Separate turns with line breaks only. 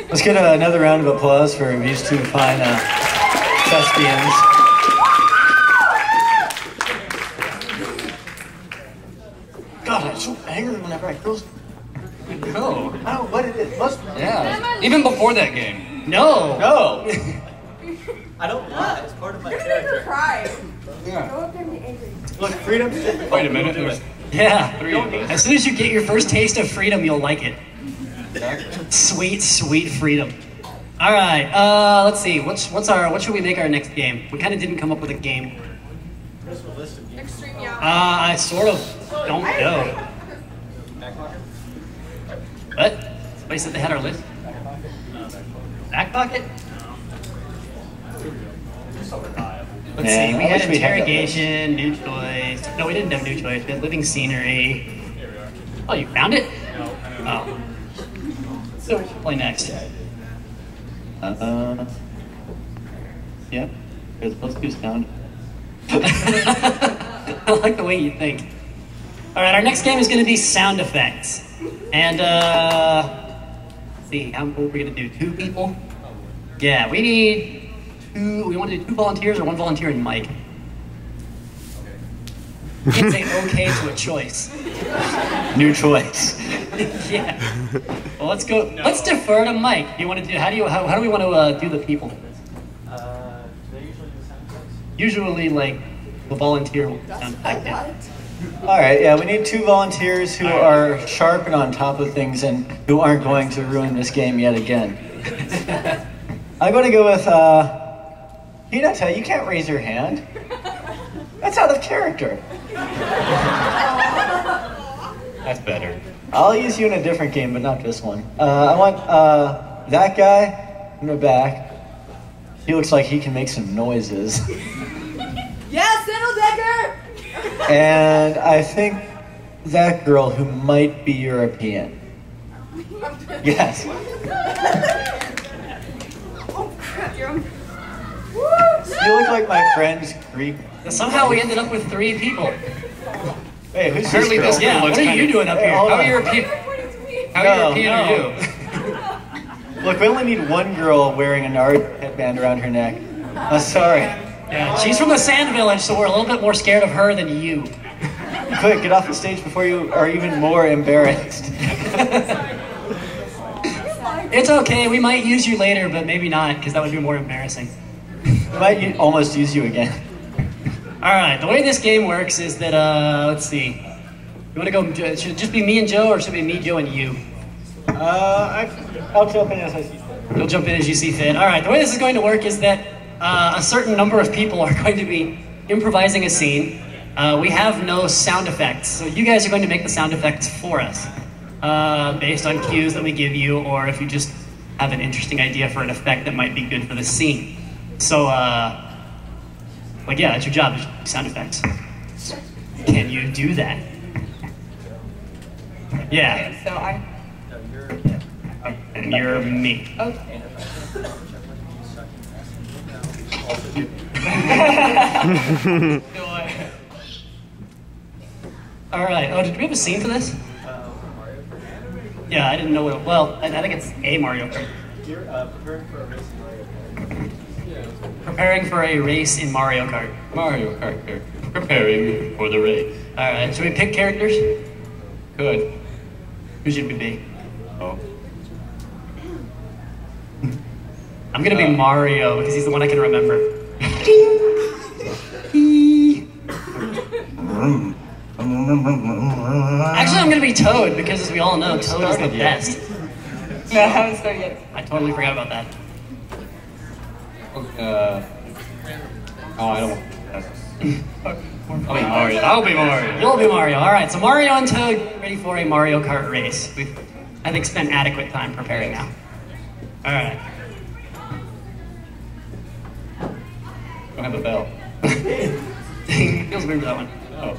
Let's get another round of applause for these two fine thespians. God, I'm so angry whenever I close.
No.
I don't know what it is. Must be.
Yeah. Even before that game.
No.
No. I don't lie. It's part of my
You're gonna make her
character.
cry.
Yeah.
Go up there and be angry.
Look, freedom.
Wait a minute.
Do it.
Yeah.
Three of us.
As soon as you get your first taste of freedom, you'll like it. Sweet, sweet freedom. All right. Let's see. What should we make our next game? We kind of didn't come up with a game.
Extreme Yao.
I sort of don't know. What? Somebody said they had our list. Back pocket? Let's see. We had interrogation, new choice. No, we didn't have new choice. We had living scenery. Oh, you found it? Oh. So we should play next.
Yeah. Let's do sound.
I like the way you think. All right, our next game is going to be sound effects. And, let's see, how what are we going to do? 2 people? Yeah, we need 2, we want to do 2 volunteers or 1 volunteer and Mike. You can't say okay to a choice.
New choice.
Yeah. Well, let's go, let's defer to Mike. Do you want to do, how do we want to do the people?
Do they usually do sound effects?
Usually, like, the volunteer will sound effective.
All right, yeah, we need 2 volunteers who are sharp and on top of things and who aren't going to ruin this game yet again. I'm going to go with, Hinata, you can't raise your hand. That's out of character.
That's better.
I'll use you in a different game, but not this one. I want that guy in the back. He looks like he can make some noises.
Yes, Sindeldecker!
And I think that girl who might be European. Yes.
Oh crap, you're on.
You look like my friend's Greek.
Somehow we ended up with 3 people.
Hey, who's
Apparently
this
this
girl?
Yeah, what are you doing up
Hey,
here?
hold
How
on.
European?
How
No,
European
no.
are you?
Look, we only need 1 girl wearing a Naruto headband around her neck. Sorry.
Yeah, she's from the Sand Village, so we're a little bit more scared of her than you.
Quick, get off the stage before you are even more embarrassed.
It's okay, we might use you later, but maybe not, because that would be more embarrassing.
We might almost use you again.
Alright, the way this game works is that, let's see. You want to go, should it just be me and Joe, or should it be me, Joe, and you?
I'll jump in as I see fit.
You'll jump in as you see fit. Alright, the way this is going to work is that a certain number of people are going to be improvising a scene. We have no sound effects, so you guys are going to make the sound effects for us. Based on cues that we give you, or if you just have an interesting idea for an effect that might be good for the scene. So, like, yeah, that's your job, is sound effects. Can you do that? Yeah,
So I.
and you're me.
Okay.
All right. Oh, did we have a scene for this? Yeah, I didn't know what. Well, I think it's a Mario Kart.
You're preparing for a race in Mario Kart.
Preparing for a race in Mario Kart.
Mario Kart. Preparing for the race.
All right. Should we pick characters?
Good.
Who should we be?
Oh.
I'm gonna be Mario because he's the one I can remember. Actually, I'm gonna be Toad because, as we all know, Toad is the best.
No, I haven't started yet.
I totally forgot about that.
Oh, I don't want I'll be Mario. I'll be Mario.
You'll be Mario. All right. So Mario and Toad, get ready for a Mario Kart race. We've, I think, spent adequate time preparing now. All right.
Don't have a bell.
Feels weird for that one.
Oh.